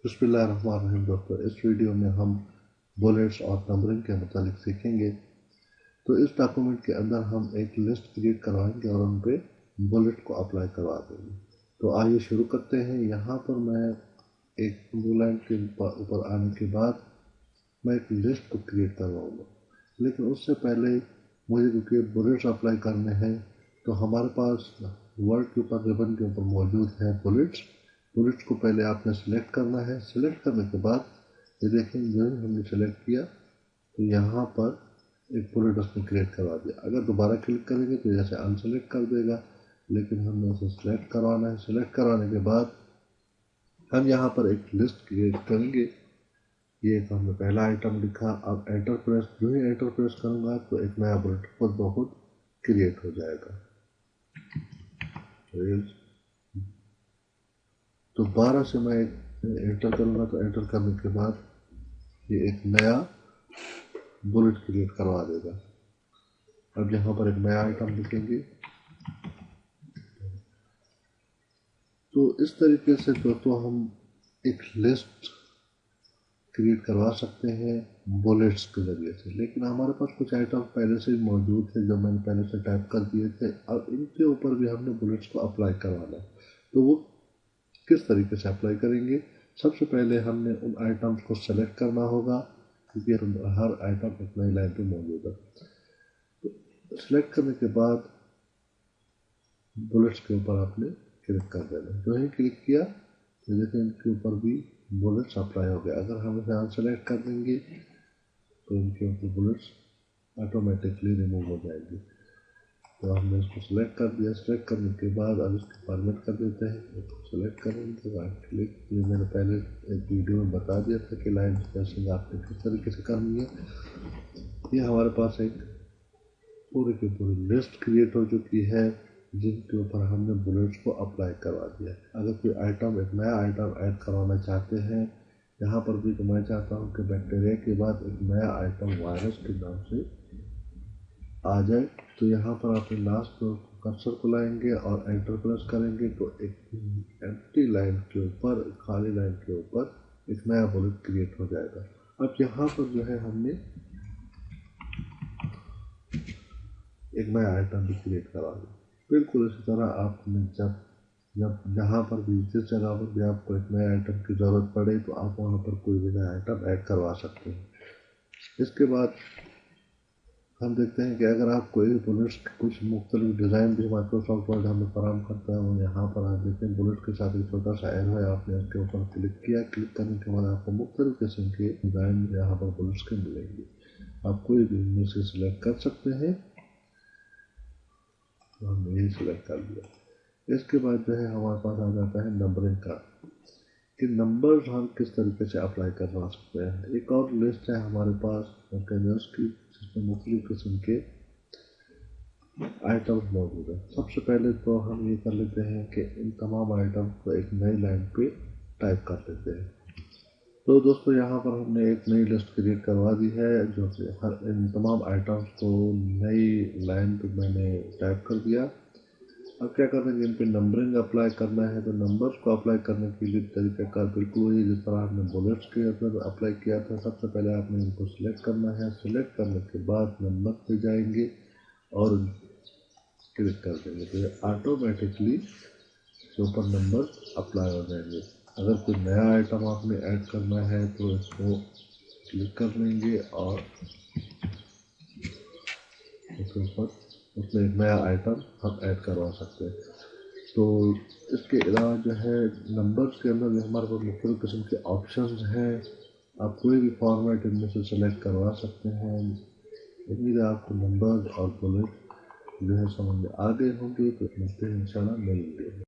बिस्मिल्लाहिर्रहमानिर्रहीम। दोस्तों, इस वीडियो में हम बुलेट्स और नंबरिंग के मुतालिक सीखेंगे। तो इस डॉक्यूमेंट के अंदर हम एक लिस्ट क्रिएट करवाएंगे और उन पे बुलेट को अप्लाई करवा देंगे। तो आइए शुरू करते हैं। यहाँ पर मैं एक ब्लू लाइन के ऊपर आने के बाद मैं एक लिस्ट को क्रिएट करवाऊँगा, लेकिन उससे पहले मुझे क्योंकि बुलेट्स अप्लाई करने हैं तो हमारे पास वर्ड के ऊपर रिबन के ऊपर मौजूद है बुलेट्स। बुलेट्स को पहले आपने सिलेक्ट करना है। सिलेक्ट करने के बाद ये देखें, जो ही हमने सिलेक्ट किया तो यहाँ पर एक बुलेट उसने क्रिएट करवा दिया। अगर दोबारा क्लिक करेंगे तो जैसे अनसेलेक्ट कर देगा, लेकिन हमने उसे सिलेक्ट करवाना है। सिलेक्ट करवाने के बाद हम यहाँ पर एक लिस्ट क्रिएट करेंगे। ये एक हमने पहला आइटम लिखा। अब एंटर प्रेस, जो ही एंटर प्रेस करूँगा तो एक नया बुलेट खुद ब खुद क्रिएट हो जाएगा। तो दोबारा से मैं एंटर करूँगा तो एंटर करने के बाद ये एक नया बुलेट क्रिएट करवा देगा। अब यहाँ पर एक नया आइटम लिखेंगे। तो इस तरीके से दोस्तों हम एक लिस्ट क्रिएट करवा सकते हैं बुलेट्स के ज़रिए से। लेकिन हमारे पास कुछ आइटम पहले से ही मौजूद थे जो मैंने पहले से टाइप कर दिए थे। अब इनके ऊपर भी हमने बुलेट्स को अप्लाई करवाना है। तो वो किस तरीके से अप्लाई करेंगे? सबसे पहले हमने उन आइटम्स को सेलेक्ट करना होगा, क्योंकि हर आइटम एक नई लाइन पे मौजूद है। तो सिलेक्ट करने के बाद बुलेट्स के ऊपर आपने क्लिक कर देना। जो ही क्लिक किया तो देखिए इनके ऊपर भी बुलेट्स अप्लाई हो गया। अगर हम इसे अनसेलेक्ट कर देंगे तो इनके ऊपर बुलेट्स ऑटोमेटिकली रिमूव हो जाएंगे। तो हमने इसको सिलेक्ट कर दिया। सिलेक्ट करने के बाद अब इसको फॉर्मेट कर देते हैं। इसको सिलेक्ट करेंगे, राइट क्लिक। ये मैंने पहले एक वीडियो में बता दिया था कि लाइन स्पेसिंग आपने किस तरीके से करनी है। ये हमारे पास एक पूरी की पूरी लिस्ट क्रिएट हो चुकी है जिनके ऊपर हमने बुलेट्स को अप्लाई करवा दिया। अगर कोई आइटम, एक नया आइटम ऐड करवाना चाहते हैं यहाँ पर भी, तो मैं चाहता हूँ कि बैक्टीरिया के बाद एक नया आइटम वायरस के नाम से आ जाए। तो यहाँ पर आप लास्ट कर्सर को लाएंगे और एंटर प्रेस करेंगे तो एक एम्प्टी लाइन के ऊपर, खाली लाइन के ऊपर एक नया बुलेट क्रिएट हो जाएगा। अब यहाँ पर जो है हमने एक नया आइटम भी क्रिएट करा दिया। बिल्कुल इसी तरह आपने जब जहाँ पर भी, जिस जगह पर भी आपको एक नए आइटम की ज़रूरत पड़े तो आप वहाँ पर कोई भी नया आइटम ऐड करवा सकते हैं। इसके बाद हम देखते हैं कि अगर आप कोई बुलेट्स कुछ मुख्तलिफ डिज़ाइन भी माइक्रोसॉफ्ट वर्ड हमें फराहम करता है, और यहाँ पर आप देखते हैं बुलेट के साथ एक छोटा सा एरो है। आपने इसके ऊपर क्लिक किया। क्लिक करने के बाद आपको मुख्तलिफ किस्म के डिज़ाइन यहाँ पर बुलेट्स के मिलेंगे। आप कोई भी इनमें से सिलेक्ट कर सकते हैं। तो हमने यही सिलेक्ट कर लिया। इसके बाद जो है हमारे पास आ जाता है नंबरिंग का, कि नंबर्स हम किस तरीके से अप्लाई करवा सकते हैं। एक और लिस्ट है हमारे पास कंटेनर्स की, जिसमें मुख्तलिफ किस्म के आइटम्स मौजूद है। सबसे पहले तो हम ये कर लेते हैं कि इन तमाम आइटम को एक नई लाइन पे टाइप कर लेते हैं। तो दोस्तों, यहाँ पर हमने एक नई लिस्ट क्रिएट करवा दी है, जो कि हर इन तमाम आइटम्स को नई लाइन पे मैंने टाइप कर दिया। अब क्या करना है, इन पे नंबरिंग अप्लाई करना है। तो नंबर्स को अप्लाई करने के लिए तरीक़ाकार बिल्कुल वही जिस तरह आपने बुलेट्स के अंदर अप्लाई किया था। सबसे पहले आपने इनको सिलेक्ट करना है। सिलेक्ट करने के बाद नंबर पे जाएंगे और क्लिक कर देंगे तो ये ऑटोमेटिकली ऊपर नंबर अप्लाई हो जाएंगे। अगर कोई नया आइटम आपने ऐड करना है तो इसको क्लिक कर लेंगे और उसके ऊपर उसमें एक नया आइटम हम ऐड करवा सकते हैं। तो इसके अलावा जो है नंबर्स के अंदर जो हमारे पास मुख्तलिफ किस्म के ऑप्शंस हैं, आप कोई भी फॉर्मेट इनमें से सेलेक्ट करवा सकते हैं। उम्मीद है आपको नंबर्स और बुलेट जो है समझ में आ गए होंगे। तो मिलते हैं इंशाल्लाह नई वीडियो में।